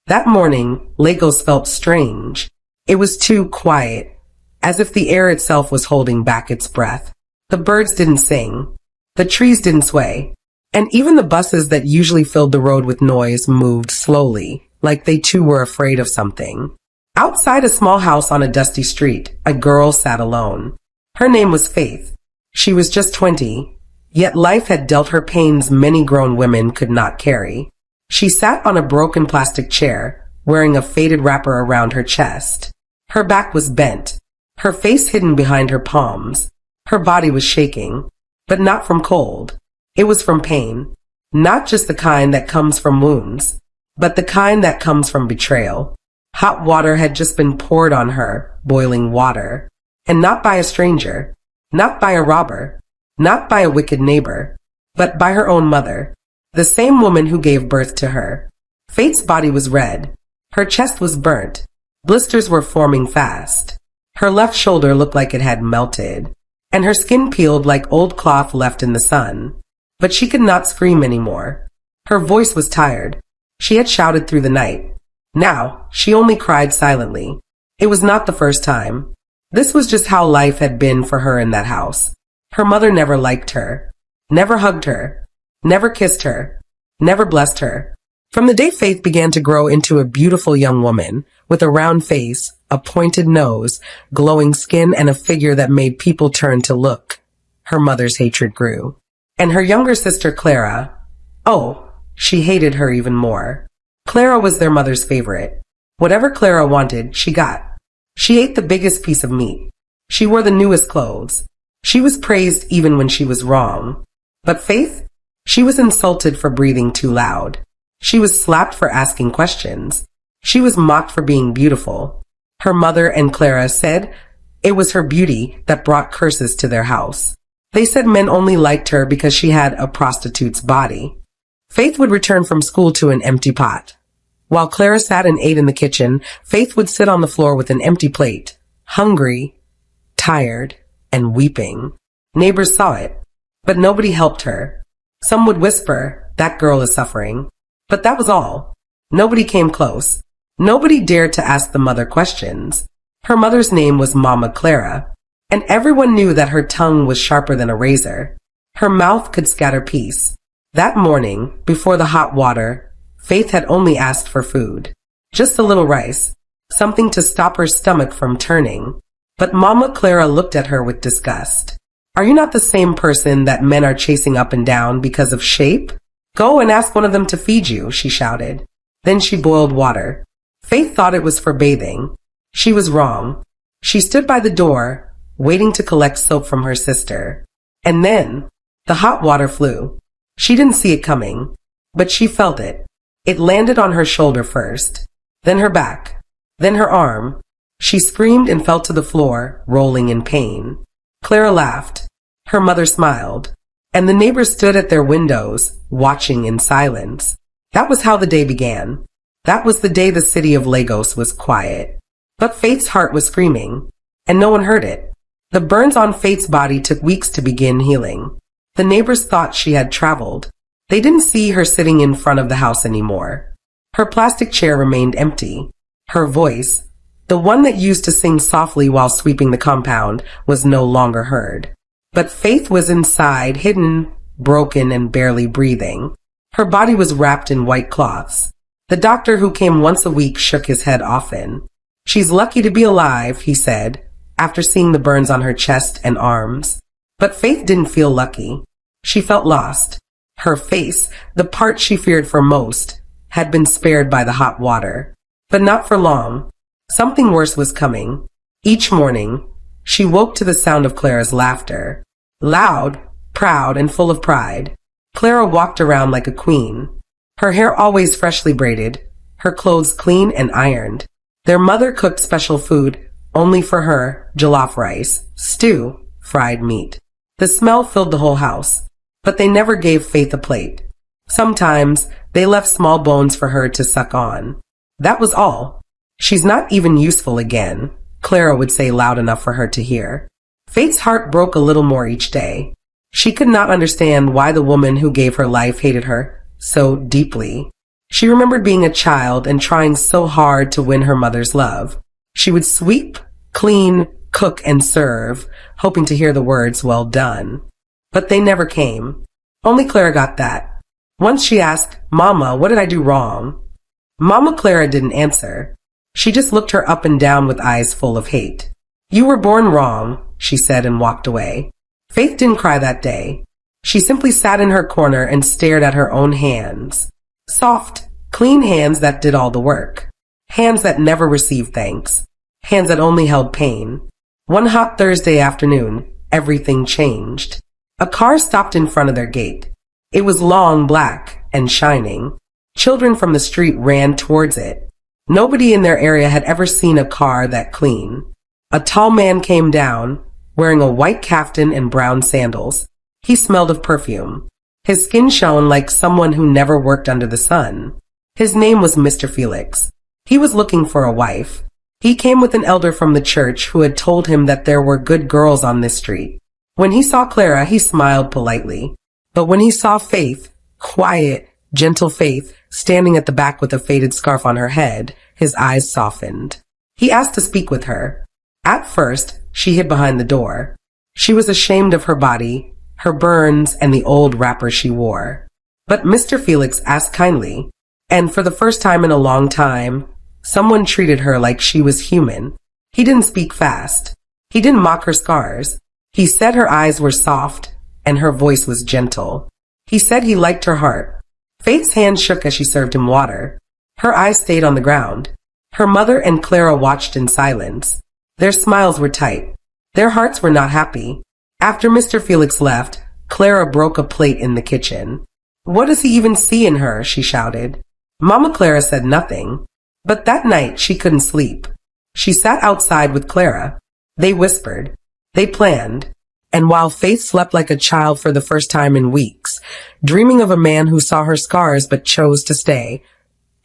That morning, Lagos felt strange. It was too quiet, as if the air itself was holding back its breath. The birds didn't sing. The trees didn't sway. And even the buses that usually filled the road with noise moved slowly, like they too were afraid of something. Outside a small house on a dusty street, a girl sat alone. Her name was Faith. She was just 20, yet life had dealt her pains many grown women could not carry. She sat on a broken plastic chair, wearing a faded wrapper around her chest. Her back was bent, her face hidden behind her palms. Her body was shaking, but not from cold. It was from pain. Not just the kind that comes from wounds, but the kind that comes from betrayal. Hot water had just been poured on her, boiling water. And not by a stranger, not by a robber, not by a wicked neighbor, but by her own mother, the same woman who gave birth to her. Faith's body was red. Her chest was burnt. Blisters were forming fast. Her left shoulder looked like it had melted, and her skin peeled like old cloth left in the sun. But she could not scream anymore. Her voice was tired. She had shouted through the night. Now, she only cried silently. It was not the first time. This was just how life had been for her in that house. Her mother never liked her, never hugged her, never kissed her, never blessed her. From the day Faith began to grow into a beautiful young woman, with a round face, a pointed nose, glowing skin, and a figure that made people turn to look, her mother's hatred grew. And her younger sister Clara, oh, she hated her even more. Clara was their mother's favorite. Whatever Clara wanted, she got. She ate the biggest piece of meat. She wore the newest clothes. She was praised even when she was wrong. But Faith? She was insulted for breathing too loud. She was slapped for asking questions. She was mocked for being beautiful. Her mother and Clara said it was her beauty that brought curses to their house. They said men only liked her because she had a prostitute's body. Faith would return from school to an empty pot. While Clara sat and ate in the kitchen, Faith would sit on the floor with an empty plate, hungry, tired, and weeping. Neighbors saw it, but nobody helped her. Some would whisper, "That girl is suffering." But that was all. Nobody came close. Nobody dared to ask the mother questions. Her mother's name was Mama Clara, and everyone knew that her tongue was sharper than a razor. Her mouth could scatter peace. That morning, before the hot water, Faith had only asked for food. Just a little rice, something to stop her stomach from turning. But Mama Clara looked at her with disgust. "Are you not the same person that men are chasing up and down because of shape? Go and ask one of them to feed you," she shouted. Then she boiled water. Faith thought it was for bathing. She was wrong. She stood by the door, waiting to collect soap from her sister. And then, the hot water flew. She didn't see it coming, but she felt it. It landed on her shoulder first, then her back, then her arm. She screamed and fell to the floor, rolling in pain. Clara laughed. Her mother smiled, and the neighbors stood at their windows, watching in silence. That was how the day began. That was the day the city of Lagos was quiet. But Faith's heart was screaming, and no one heard it. The burns on Faith's body took weeks to begin healing. The neighbors thought she had traveled. They didn't see her sitting in front of the house anymore. Her plastic chair remained empty. Her voice, the one that used to sing softly while sweeping the compound, was no longer heard. But Faith was inside, hidden, broken, and barely breathing. Her body was wrapped in white cloths. The doctor, who came once a week, shook his head often. "She's lucky to be alive," he said, after seeing the burns on her chest and arms. But Faith didn't feel lucky. She felt lost. Her face, the part she feared for most, had been spared by the hot water. But not for long. Something worse was coming. Each morning, she woke to the sound of Clara's laughter. Loud, proud, and full of pride. Clara walked around like a queen. Her hair always freshly braided, her clothes clean and ironed. Their mother cooked special food, only for her, jollof rice, stew, fried meat. The smell filled the whole house, but they never gave Faith a plate. Sometimes, they left small bones for her to suck on. That was all. "She's not even useful again," Clara would say loud enough for her to hear. Faith's heart broke a little more each day. She could not understand why the woman who gave her life hated her so deeply. She remembered being a child and trying so hard to win her mother's love. She would sweep, clean, cook, and serve, hoping to hear the words, "well done." But they never came. Only Clara got that. Once she asked, "Mama, what did I do wrong?" Mama Clara didn't answer. She just looked her up and down with eyes full of hate. "You were born wrong," she said and walked away. Faith didn't cry that day. She simply sat in her corner and stared at her own hands. Soft, clean hands that did all the work. Hands that never received thanks. Hands that only held pain. One hot Thursday afternoon, everything changed. A car stopped in front of their gate. It was long, black, and shining. Children from the street ran towards it. Nobody in their area had ever seen a car that clean. A tall man came down, wearing a white kaftan and brown sandals. He smelled of perfume. His skin shone like someone who never worked under the sun. His name was Mr. Felix. He was looking for a wife. He came with an elder from the church who had told him that there were good girls on this street. When he saw Clara, he smiled politely. But when he saw Faith, quiet, gentle Faith, standing at the back with a faded scarf on her head, his eyes softened. He asked to speak with her. At first, she hid behind the door. She was ashamed of her body, her burns, and the old wrapper she wore. But Mr. Felix asked kindly, and for the first time in a long time, someone treated her like she was human. He didn't speak fast. He didn't mock her scars. He said her eyes were soft, and her voice was gentle. He said he liked her heart. Faith's hand shook as she served him water. Her eyes stayed on the ground. Her mother and Clara watched in silence. Their smiles were tight. Their hearts were not happy. After Mr. Felix left, Clara broke a plate in the kitchen. "What does he even see in her?" she shouted. Mama Clara said nothing. But that night she couldn't sleep. She sat outside with Clara. They whispered. They planned. And while Faith slept like a child for the first time in weeks, dreaming of a man who saw her scars but chose to stay,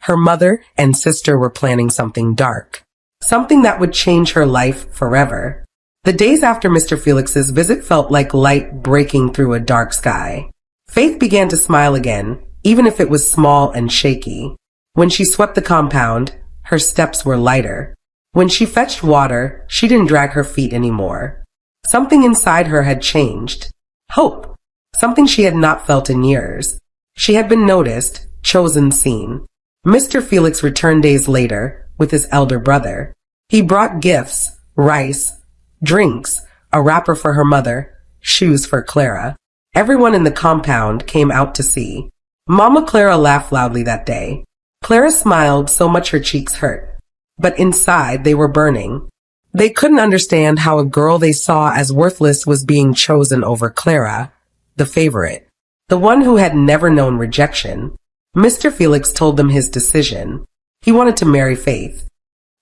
her mother and sister were planning something dark. Something that would change her life forever. The days after Mr. Felix's visit felt like light breaking through a dark sky. Faith began to smile again, even if it was small and shaky. When she swept the compound, her steps were lighter. When she fetched water, she didn't drag her feet anymore. Something inside her had changed. Hope. Something she had not felt in years. She had been noticed, chosen, seen. Mr. Felix returned days later with his elder brother. He brought gifts, rice, drinks, a wrapper for her mother, shoes for Clara. Everyone in the compound came out to see. Mama Clara laughed loudly that day. Clara smiled so much her cheeks hurt. But inside they were burning. They couldn't understand how a girl they saw as worthless was being chosen over Clara, the favorite, the one who had never known rejection. Mr. Felix told them his decision. He wanted to marry Faith.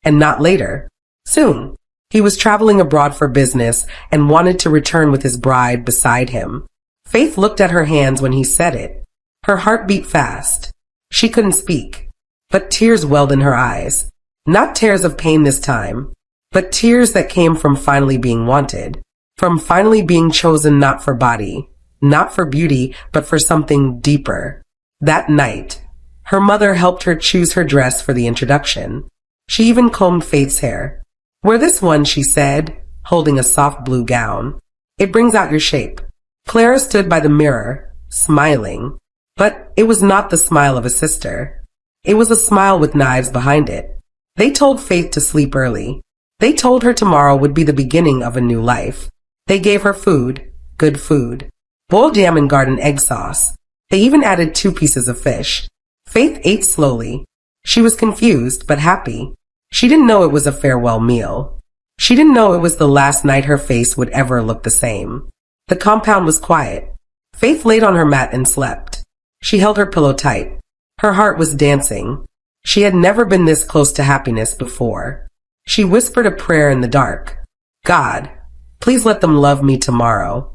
And not later. Soon. He was traveling abroad for business and wanted to return with his bride beside him. Faith looked at her hands when he said it. Her heart beat fast. She couldn't speak, but tears welled in her eyes. Not tears of pain this time, but tears that came from finally being wanted, from finally being chosen not for body, not for beauty, but for something deeper. That night, her mother helped her choose her dress for the introduction. She even combed Faith's hair. "Wear this one," she said, holding a soft blue gown. "It brings out your shape." Clara stood by the mirror, smiling. But it was not the smile of a sister. It was a smile with knives behind it. They told Faith to sleep early. They told her tomorrow would be the beginning of a new life. They gave her food, good food, boiled yam and garden egg sauce. They even added 2 pieces of fish. Faith ate slowly. She was confused, but happy. She didn't know it was a farewell meal. She didn't know it was the last night her face would ever look the same. The compound was quiet. Faith laid on her mat and slept. She held her pillow tight. Her heart was dancing. She had never been this close to happiness before. She whispered a prayer in the dark. "God, please let them love me tomorrow."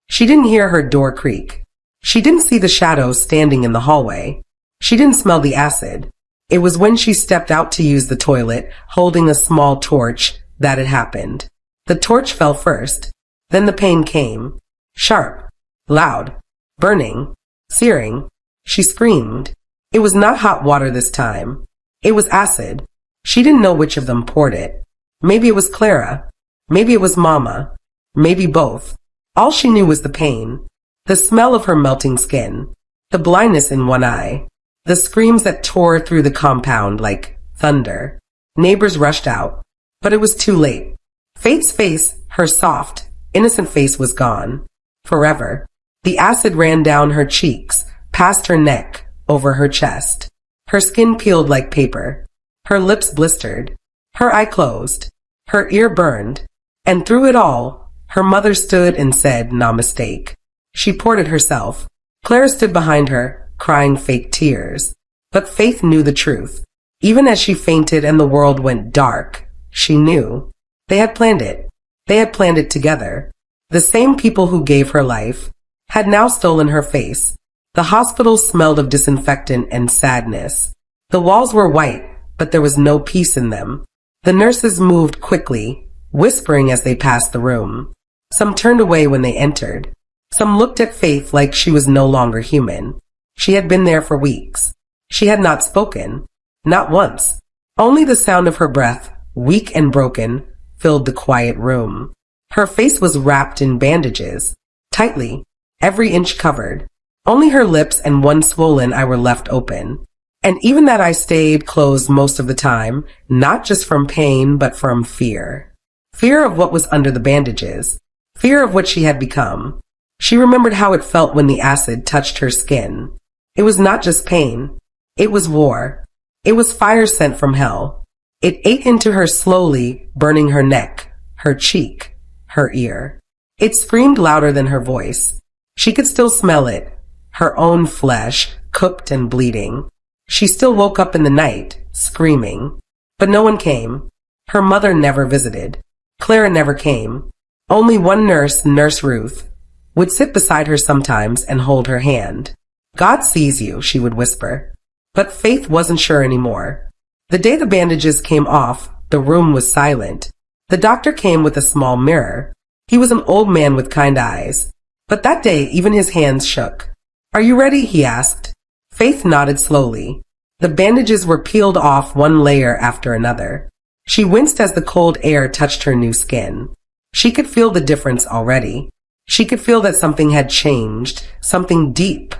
She didn't hear her door creak. She didn't see the shadows standing in the hallway. She didn't smell the acid. It was when she stepped out to use the toilet, holding a small torch, that it happened. The torch fell first. Then the pain came. Sharp, loud, burning, searing. She screamed. It was not hot water this time. It was acid. She didn't know which of them poured it. Maybe it was Clara. Maybe it was Mama. Maybe both. All she knew was the pain. The smell of her melting skin. The blindness in one eye. The screams that tore through the compound like thunder. Neighbors rushed out. But it was too late. Faith's face, her soft, innocent face, was gone. Forever. The acid ran down her cheeks, past her neck, over her chest. Her skin peeled like paper. Her lips blistered. Her eye closed. Her ear burned. And through it all, her mother stood and said, "No mistake." She poured it herself. Clara stood behind her, crying fake tears. But Faith knew the truth. Even as she fainted and the world went dark, she knew. They had planned it. They had planned it together. The same people who gave her life had now stolen her face. The hospital smelled of disinfectant and sadness. The walls were white, but there was no peace in them. The nurses moved quickly, whispering as they passed the room. Some turned away when they entered. Some looked at Faith like she was no longer human. She had been there for weeks. She had not spoken. Not once. Only the sound of her breath, weak and broken, filled the quiet room. Her face was wrapped in bandages, tightly, every inch covered. Only her lips and one swollen eye were left open. And even that eye stayed closed most of the time, not just from pain, but from fear. Fear of what was under the bandages. Fear of what she had become. She remembered how it felt when the acid touched her skin. It was not just pain. It was war. It was fire sent from hell. It ate into her slowly, burning her neck, her cheek, her ear. It screamed louder than her voice. She could still smell it, her own flesh, cooked and bleeding. She still woke up in the night, screaming. But no one came. Her mother never visited. Clara never came. Only one nurse, Nurse Ruth, would sit beside her sometimes and hold her hand. "God sees you," she would whisper. But Faith wasn't sure anymore. The day the bandages came off, the room was silent. The doctor came with a small mirror. He was an old man with kind eyes. But that day, even his hands shook. "Are you ready?" he asked. Faith nodded slowly. The bandages were peeled off one layer after another. She winced as the cold air touched her new skin. She could feel the difference already. She could feel that something had changed, something deep,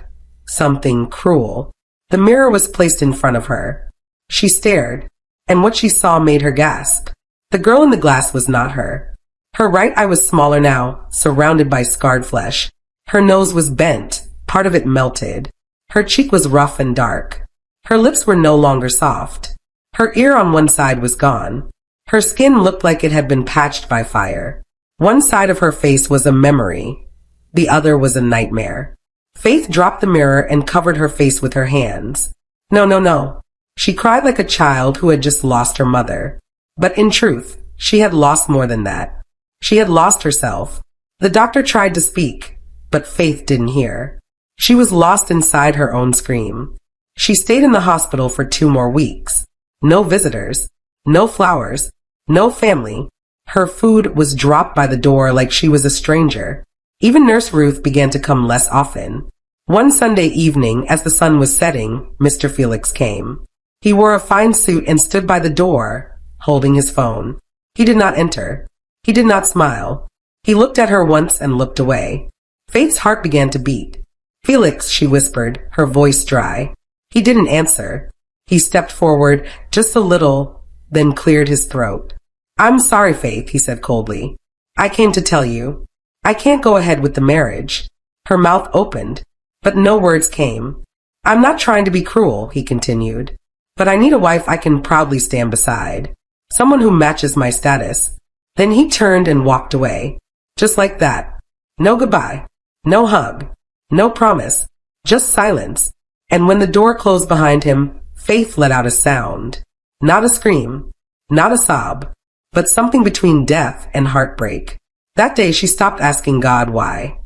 something cruel. The mirror was placed in front of her. She stared, and what she saw made her gasp. The girl in the glass was not her. Her right eye was smaller now, surrounded by scarred flesh. Her nose was bent, part of it melted. Her cheek was rough and dark. Her lips were no longer soft. Her ear on one side was gone. Her skin looked like it had been patched by fire. One side of her face was a memory. The other was a nightmare. Faith dropped the mirror and covered her face with her hands. "No, no, no." She cried like a child who had just lost her mother. But in truth, she had lost more than that. She had lost herself. The doctor tried to speak, but Faith didn't hear. She was lost inside her own scream. She stayed in the hospital for 2 more weeks. No visitors, no flowers, no family. Her food was dropped by the door like she was a stranger. Even Nurse Ruth began to come less often. One Sunday evening, as the sun was setting, Mr. Felix came. He wore a fine suit and stood by the door, holding his phone. He did not enter. He did not smile. He looked at her once and looked away. Faith's heart began to beat. "Felix," she whispered, her voice dry. He didn't answer. He stepped forward just a little, then cleared his throat. "I'm sorry, Faith," he said coldly. "I came to tell you. I can't go ahead with the marriage." Her mouth opened, but no words came. "I'm not trying to be cruel," he continued, "but I need a wife I can proudly stand beside. Someone who matches my status." Then he turned and walked away. Just like that. No goodbye. No hug. No promise. Just silence. And when the door closed behind him, Faith let out a sound. Not a scream. Not a sob. But something between death and heartbreak. That day she stopped asking God why.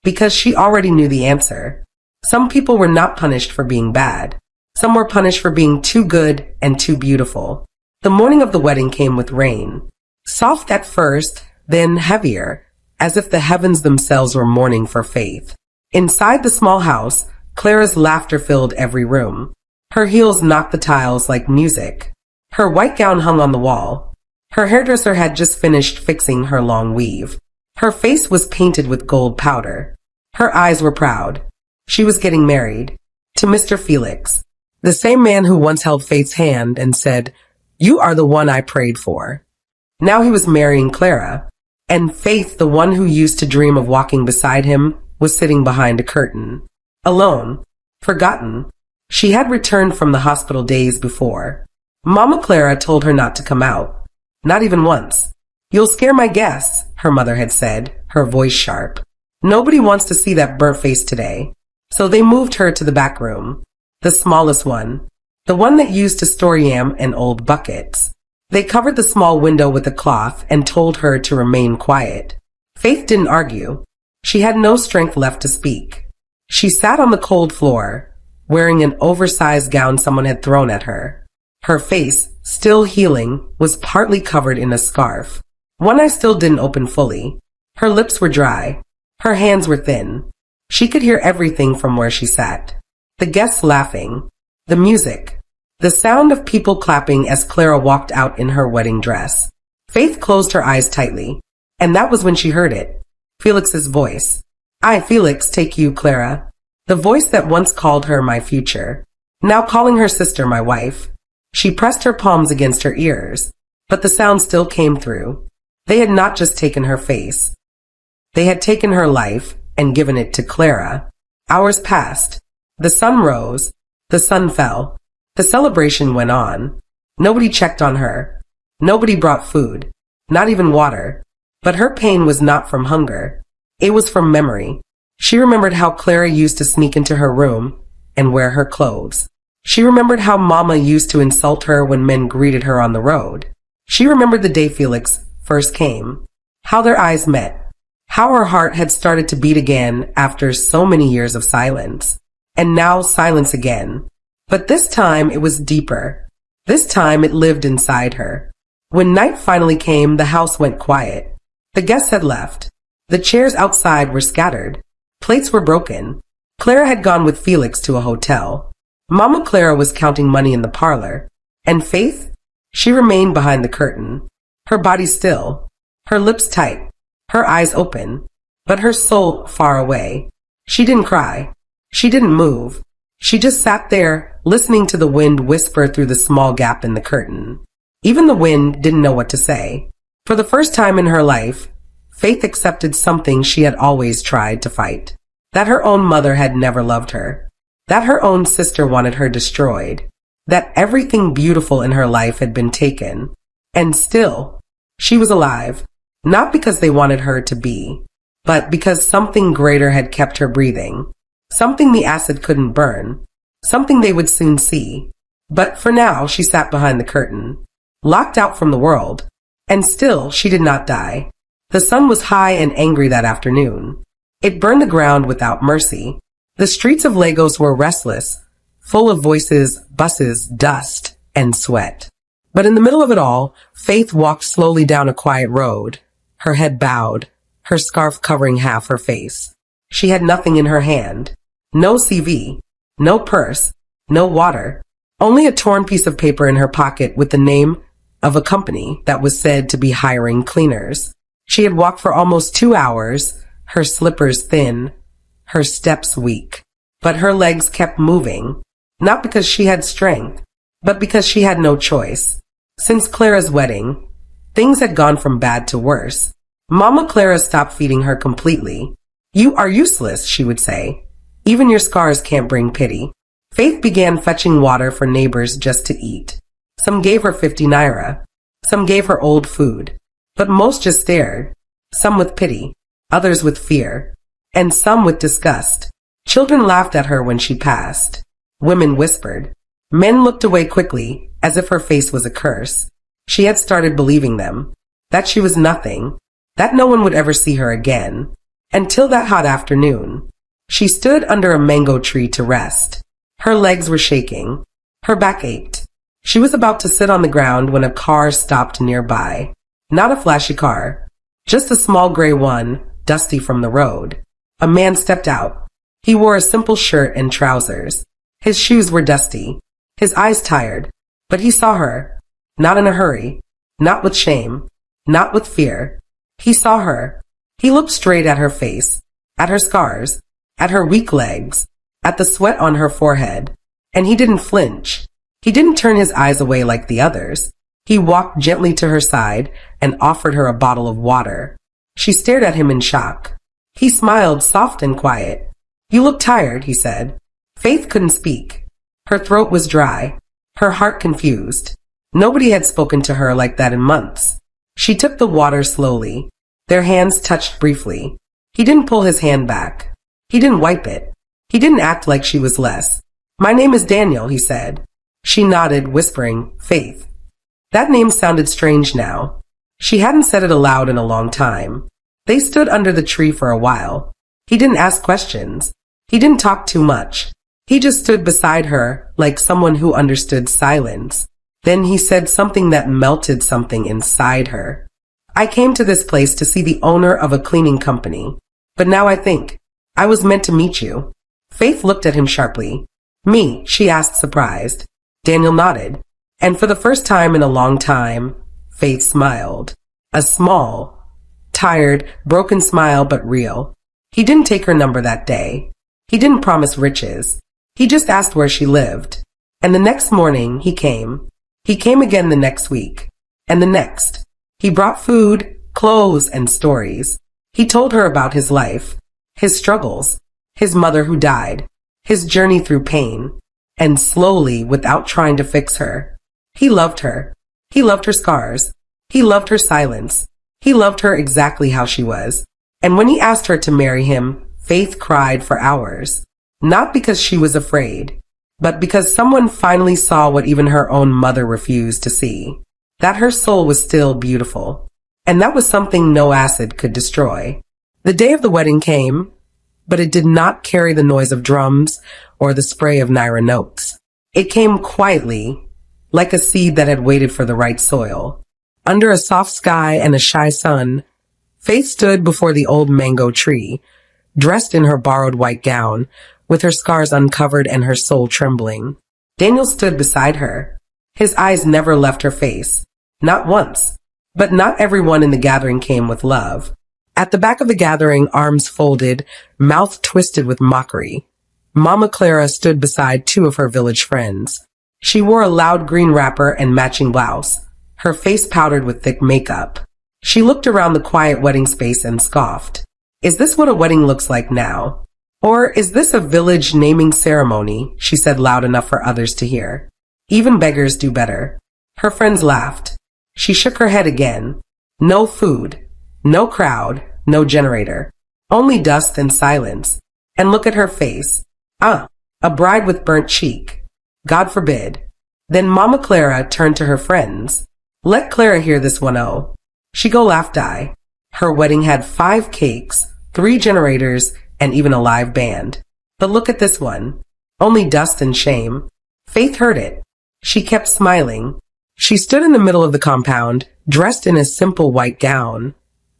Because she already knew the answer. Some people were not punished for being bad. Some were punished for being too good and too beautiful. The morning of the wedding came with rain. Soft at first, then heavier, as if the heavens themselves were mourning for Faith. Inside the small house, Clara's laughter filled every room. Her heels knocked the tiles like music. Her white gown hung on the wall. Her hairdresser had just finished fixing her long weave. Her face was painted with gold powder. Her eyes were proud. She was getting married to Mr. Felix, the same man who once held Faith's hand and said, "You are the one I prayed for." Now he was marrying Clara, and Faith, the one who used to dream of walking beside him, was sitting behind a curtain. Alone, forgotten. She had returned from the hospital days before. Mama Clara told her not to come out. Not even once. "You'll scare my guests," her mother had said, her voice sharp. "Nobody wants to see that burnt face today." So they moved her to the back room, the smallest one, the one that used to store yam and old buckets. They covered the small window with a cloth and told her to remain quiet. Faith didn't argue. She had no strength left to speak. She sat on the cold floor, wearing an oversized gown someone had thrown at her. Her face, still healing, was partly covered in a scarf. One eye still didn't open fully. Her lips were dry. Her hands were thin. She could hear everything from where she sat. The guests laughing, the music, the sound of people clapping as Clara walked out in her wedding dress. Faith closed her eyes tightly, and that was when she heard it. Felix's voice. "I, Felix, take you, Clara." The voice that once called her my future, now calling her sister my wife. She pressed her palms against her ears, but the sound still came through. They had not just taken her face. They had taken her life and given it to Clara. Hours passed. The sun rose. The sun fell. The celebration went on. Nobody checked on her. Nobody brought food. Not even water. But her pain was not from hunger. It was from memory. She remembered how Clara used to sneak into her room and wear her clothes. She remembered how Mama used to insult her when men greeted her on the road. She remembered the day Felix first came. How their eyes met. How her heart had started to beat again after so many years of silence. And now silence again. But this time it was deeper. This time it lived inside her. When night finally came, the house went quiet. The guests had left. The chairs outside were scattered. Plates were broken. Clara had gone with Felix to a hotel. Mama Clara was counting money in the parlor. And Faith? She remained behind the curtain. Her body still. Her lips tight. Her eyes open. But her soul far away. She didn't cry. She didn't move. She just sat there, listening to the wind whisper through the small gap in the curtain. Even the wind didn't know what to say. For the first time in her life, Faith accepted something she had always tried to fight. That her own mother had never loved her. That her own sister wanted her destroyed. That everything beautiful in her life had been taken. And still, she was alive. Not because they wanted her to be, but because something greater had kept her breathing. Something the acid couldn't burn. Something they would soon see. But for now, she sat behind the curtain, locked out from the world. And still, she did not die. The sun was high and angry that afternoon. It burned the ground without mercy. The streets of Lagos were restless, full of voices, buses, dust, and sweat. But in the middle of it all, Faith walked slowly down a quiet road, her head bowed, her scarf covering half her face. She had nothing in her hand. No CV, no purse, no water, only a torn piece of paper in her pocket with the name of a company that was said to be hiring cleaners. She had walked for almost 2 hours, her slippers thin, her steps weak. But her legs kept moving, not because she had strength, but because she had no choice. Since Clara's wedding, things had gone from bad to worse. Mama Clara stopped feeding her completely. "You are useless," she would say. "Even your scars can't bring pity." Faith began fetching water for neighbors just to eat. Some gave her 50 naira. Some gave her old food. But most just stared. Some with pity, others with fear, and some with disgust. Children laughed at her when she passed. Women whispered. Men looked away quickly, as if her face was a curse. She had started believing them. That she was nothing. That no one would ever see her again. Until that hot afternoon. She stood under a mango tree to rest. Her legs were shaking. Her back ached. She was about to sit on the ground when a car stopped nearby. Not a flashy car. Just a small gray one, dusty from the road. A man stepped out. He wore a simple shirt and trousers. His shoes were dusty. his eyes tired, but he saw her. Not in a hurry, not with shame, not with fear. He saw her. He looked straight at her face, at her scars, at her weak legs, at the sweat on her forehead. And he didn't flinch. He didn't turn his eyes away like the others. He walked gently to her side and offered her a bottle of water. She stared at him in shock. He smiled, soft and quiet. "You look tired," he said. Faith couldn't speak. Her throat was dry, her heart confused. Nobody had spoken to her like that in months. She took the water slowly. Their hands touched briefly. He didn't pull his hand back. He didn't wipe it. He didn't act like she was less. "My name is Daniel," he said. She nodded, whispering, "Faith." That name sounded strange now. She hadn't said it aloud in a long time. They stood under the tree for a while. He didn't ask questions. He didn't talk too much. He just stood beside her like someone who understood silence. Then he said something that melted something inside her. "I came to this place to see the owner of a cleaning company. But now I think I was meant to meet you." Faith looked at him sharply. "Me?" she asked, surprised. Daniel nodded. And for the first time in a long time, Faith smiled. A small, tired, broken smile, but real. He didn't take her number that day. He didn't promise riches. He just asked where she lived. And the next morning, he came. He came again the next week. And the next. He brought food, clothes, and stories. He told her about his life, his struggles, his mother who died, his journey through pain. And slowly, without trying to fix her, he loved her. He loved her scars. He loved her silence. He loved her exactly how she was. And when he asked her to marry him, Faith cried for hours. Not because she was afraid, but because someone finally saw what even her own mother refused to see. That her soul was still beautiful. And that was something no acid could destroy. The day of the wedding came, but it did not carry the noise of drums or the spray of Naira notes. It came quietly, like a seed that had waited for the right soil. Under a soft sky and a shy sun, Faith stood before the old mango tree, dressed in her borrowed white gown, with her scars uncovered and her soul trembling. Daniel stood beside her. His eyes never left her face. Not once. But not everyone in the gathering came with love. At the back of the gathering, arms folded, mouth twisted with mockery, Mama Clara stood beside two of her village friends. She wore a loud green wrapper and matching blouse, her face powdered with thick makeup. She looked around the quiet wedding space and scoffed. "Is this what a wedding looks like now? Or is this a village naming ceremony?" she said loud enough for others to hear. "Even beggars do better." Her friends laughed. She shook her head again. No food, no crowd, no generator. Only dust and silence. And look at her face. A bride with burnt cheek. God forbid. Then Mama Clara turned to her friends. "Let Clara hear this one, oh." She go laugh die. Her wedding had 5 cakes, 3 generators, and even a live band. But look at this one. Only dust and shame. Faith heard it. She kept smiling. She stood in the middle of the compound, dressed in a simple white gown,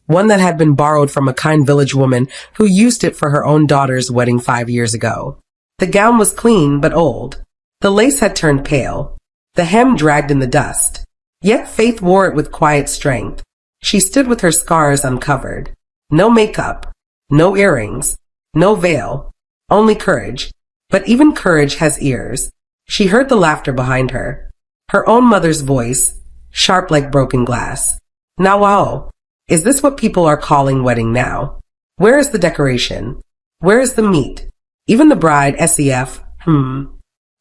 one that had been borrowed from a kind village woman who used it for her own daughter's wedding 5 years ago. The gown was clean but old. The lace had turned pale. The hem dragged in the dust. Yet Faith wore it with quiet strength. She stood with her scars uncovered. No makeup, no earrings, no veil, only courage. But even courage has ears. She heard the laughter behind her. Her own mother's voice, sharp like broken glass. "Now, wow, is this what people are calling wedding now? Where is the decoration? Where is the meat? Even the bride, SEF,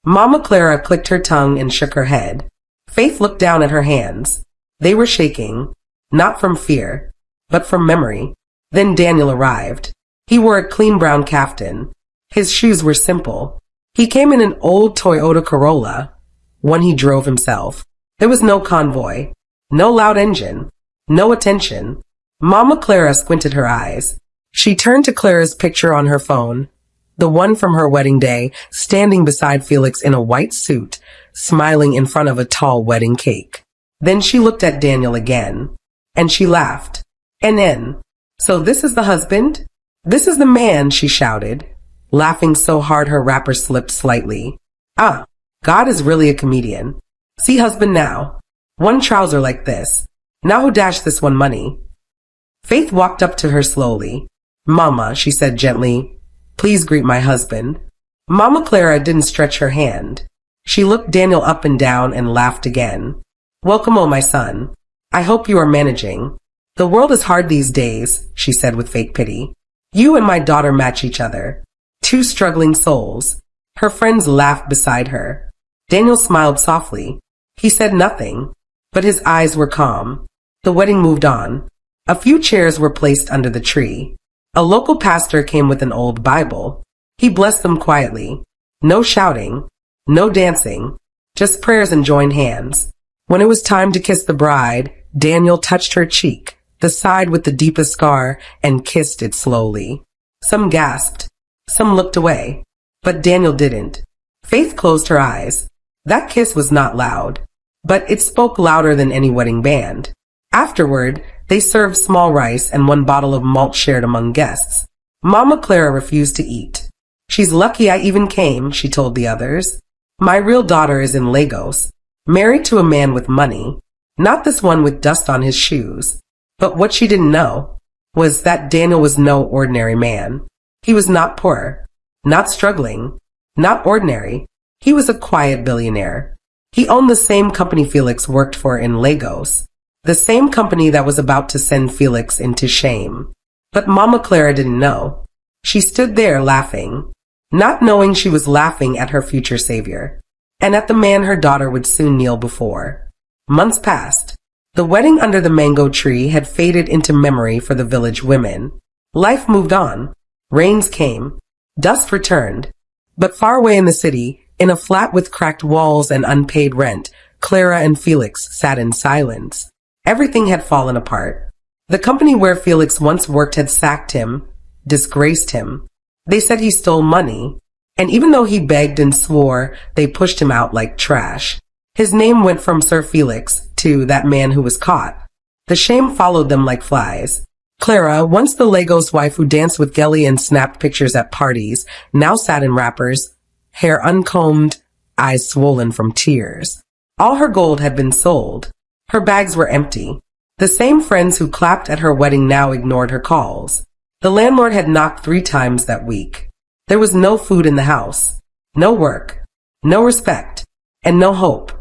Mama Clara clicked her tongue and shook her head. Faith looked down at her hands. They were shaking, not from fear, but from memory. Then Daniel arrived. He wore a clean brown kaftan. His shoes were simple. He came in an old Toyota Corolla, one he drove himself. There was no convoy, no loud engine, no attention. Mama Clara squinted her eyes. She turned to Clara's picture on her phone, the one from her wedding day, standing beside Felix in a white suit, smiling in front of a tall wedding cake. Then she looked at Daniel again, and she laughed. And then, "So this is the husband? This is the man," she shouted, laughing so hard her wrapper slipped slightly. God is really a comedian. See husband now. One trouser like this. Now who dashed this one money? Faith walked up to her slowly. Mama, she said gently, please greet my husband. Mama Clara didn't stretch her hand. She looked Daniel up and down and laughed again. Welcome, oh my son. I hope you are managing. The world is hard these days, she said with fake pity. You and my daughter match each other. Two struggling souls. Her friends laughed beside her. Daniel smiled softly. He said nothing, but his eyes were calm. The wedding moved on. A few chairs were placed under the tree. A local pastor came with an old Bible. He blessed them quietly. No shouting, no dancing, just prayers and joined hands. When it was time to kiss the bride, Daniel touched her cheek, the side with the deepest scar, and kissed it slowly. Some gasped. Some looked away. But Daniel didn't. Faith closed her eyes. That kiss was not loud, but it spoke louder than any wedding band. Afterward, they served small rice and one bottle of malt shared among guests. Mama Clara refused to eat. She's lucky I even came, she told the others. My real daughter is in Lagos, married to a man with money, not this one with dust on his shoes. But what she didn't know was that Daniel was no ordinary man. He was not poor, not struggling, not ordinary. He was a quiet billionaire. He owned the same company Felix worked for in Lagos, the same company that was about to send Felix into shame. But Mama Clara didn't know. She stood there laughing, not knowing she was laughing at her future savior, and at the man her daughter would soon kneel before. Months passed. The wedding under the mango tree had faded into memory for the village women. Life moved on. Rains came. Dust returned. But far away in the city, in a flat with cracked walls and unpaid rent, Clara and Felix sat in silence. Everything had fallen apart. The company where Felix once worked had sacked him, disgraced him. They said he stole money, and even though he begged and swore, they pushed him out like trash. His name went from Sir Felix to that man who was caught. The shame followed them like flies. Clara, once the Lagos wife who danced with Gelly and snapped pictures at parties, now sat in wrappers, hair uncombed, eyes swollen from tears. All her gold had been sold. Her bags were empty. The same friends who clapped at her wedding now ignored her calls. The landlord had knocked 3 times that week. There was no food in the house, no work, no respect, and no hope.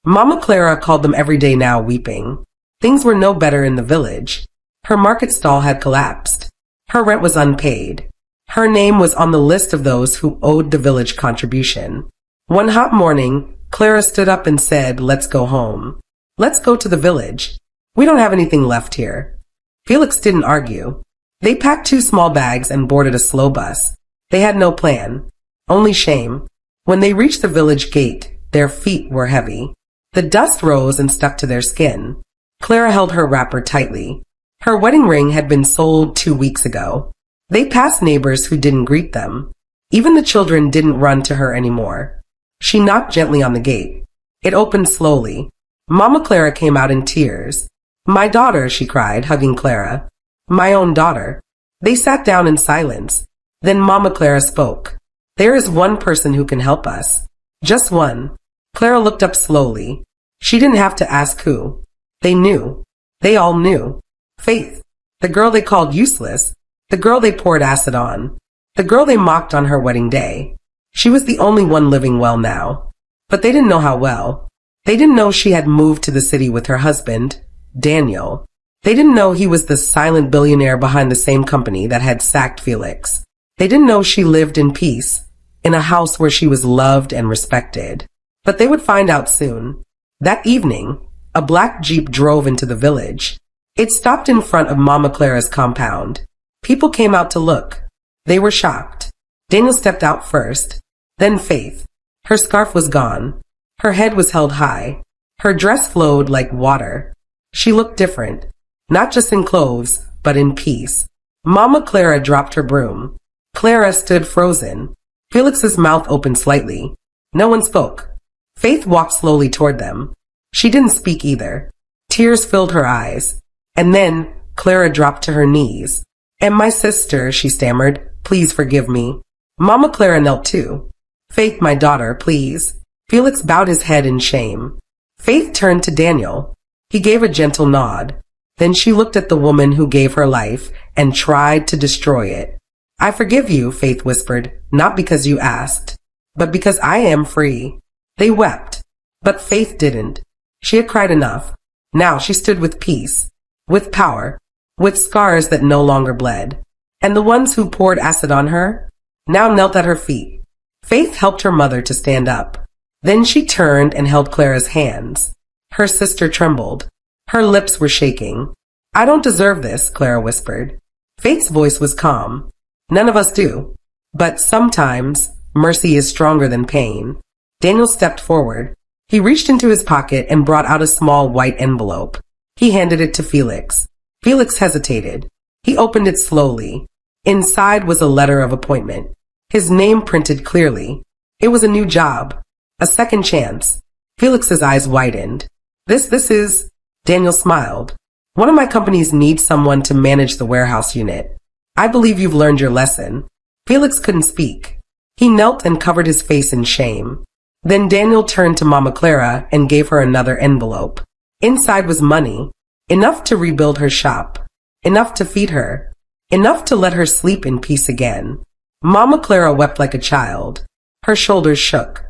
Mama Clara called them every day now weeping. Things were no better in the village. Her market stall had collapsed. Her rent was unpaid. Her name was on the list of those who owed the village contribution. One hot morning, Clara stood up and said, let's go home. Let's go to the village. We don't have anything left here. Felix didn't argue. They packed 2 small bags and boarded a slow bus. They had no plan, only shame. When they reached the village gate, their feet were heavy. The dust rose and stuck to their skin. Clara held her wrapper tightly. Her wedding ring had been sold 2 weeks ago. They passed neighbors who didn't greet them. Even the children didn't run to her anymore. She knocked gently on the gate. It opened slowly. Mama Clara came out in tears. My daughter, she cried, hugging Clara. My own daughter. They sat down in silence. Then Mama Clara spoke. There is one person who can help us. Just one. Clara looked up slowly. She didn't have to ask who. They knew. They all knew. Faith. The girl they called useless. The girl they poured acid on. The girl they mocked on her wedding day. She was the only one living well now. But they didn't know how well. They didn't know she had moved to the city with her husband, Daniel. They didn't know he was the silent billionaire behind the same company that had sacked Felix. They didn't know she lived in peace, in a house where she was loved and respected. But they would find out soon. That evening, a black Jeep drove into the village. It stopped in front of Mama Clara's compound. People came out to look. They were shocked. Daniel stepped out first, then Faith. Her scarf was gone. Her head was held high. Her dress flowed like water. She looked different, not just in clothes, but in peace. Mama Clara dropped her broom. Clara stood frozen. Felix's mouth opened slightly. No one spoke. Faith walked slowly toward them. She didn't speak either. Tears filled her eyes. And then Clara dropped to her knees. And my sister, she stammered, please forgive me. Mama Clara knelt too. Faith, my daughter, please. Felix bowed his head in shame. Faith turned to Daniel. He gave a gentle nod. Then she looked at the woman who gave her life and tried to destroy it. I forgive you, Faith whispered, not because you asked, but because I am free. They wept, but Faith didn't. She had cried enough. Now she stood with peace, with power, with scars that no longer bled. And the ones who poured acid on her now knelt at her feet. Faith helped her mother to stand up. Then she turned and held Clara's hands. Her sister trembled. Her lips were shaking. I don't deserve this, Clara whispered. Faith's voice was calm. None of us do. But sometimes mercy is stronger than pain. Daniel stepped forward. He reached into his pocket and brought out a small white envelope. He handed it to Felix. Felix hesitated. He opened it slowly. Inside was a letter of appointment. His name printed clearly. It was a new job. A second chance. Felix's eyes widened. This is... Daniel smiled. One of my companies needs someone to manage the warehouse unit. I believe you've learned your lesson. Felix couldn't speak. He knelt and covered his face in shame. Then Daniel turned to Mama Clara and gave her another envelope. Inside was money. Enough to rebuild her shop. Enough to feed her. Enough to let her sleep in peace again. Mama Clara wept like a child. Her shoulders shook.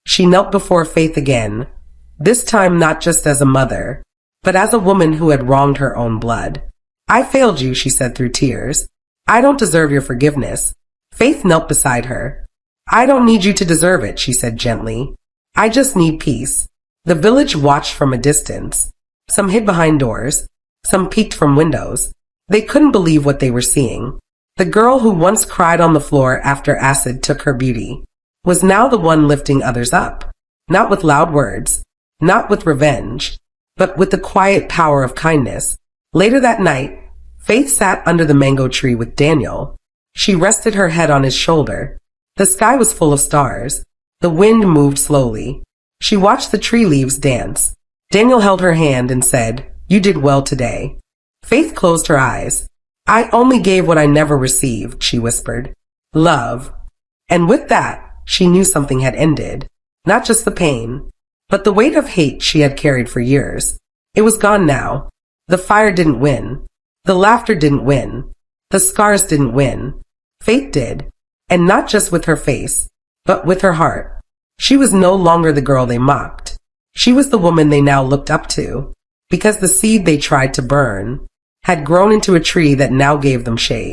She knelt before Faith again. This time not just as a mother, but as a woman who had wronged her own blood. I failed you, she said through tears. I don't deserve your forgiveness. Faith knelt beside her. I don't need you to deserve it, she said gently. I just need peace. The village watched from a distance. Some hid behind doors. Some peeked from windows. They couldn't believe what they were seeing. The girl who once cried on the floor after acid took her beauty was now the one lifting others up. Not with loud words. Not with revenge. But with the quiet power of kindness. Later that night, Faith sat under the mango tree with Daniel. She rested her head on his shoulder. The sky was full of stars. The wind moved slowly. She watched the tree leaves dance. Daniel held her hand and said, You did well today. Faith closed her eyes. I only gave what I never received, she whispered. Love. And with that, she knew something had ended. Not just the pain, but the weight of hate she had carried for years. It was gone now. The fire didn't win. The laughter didn't win. The scars didn't win. Faith did. And not just with her face, but with her heart. She was no longer the girl they mocked. She was the woman they now looked up to, because the seed they tried to burn had grown into a tree that now gave them shade.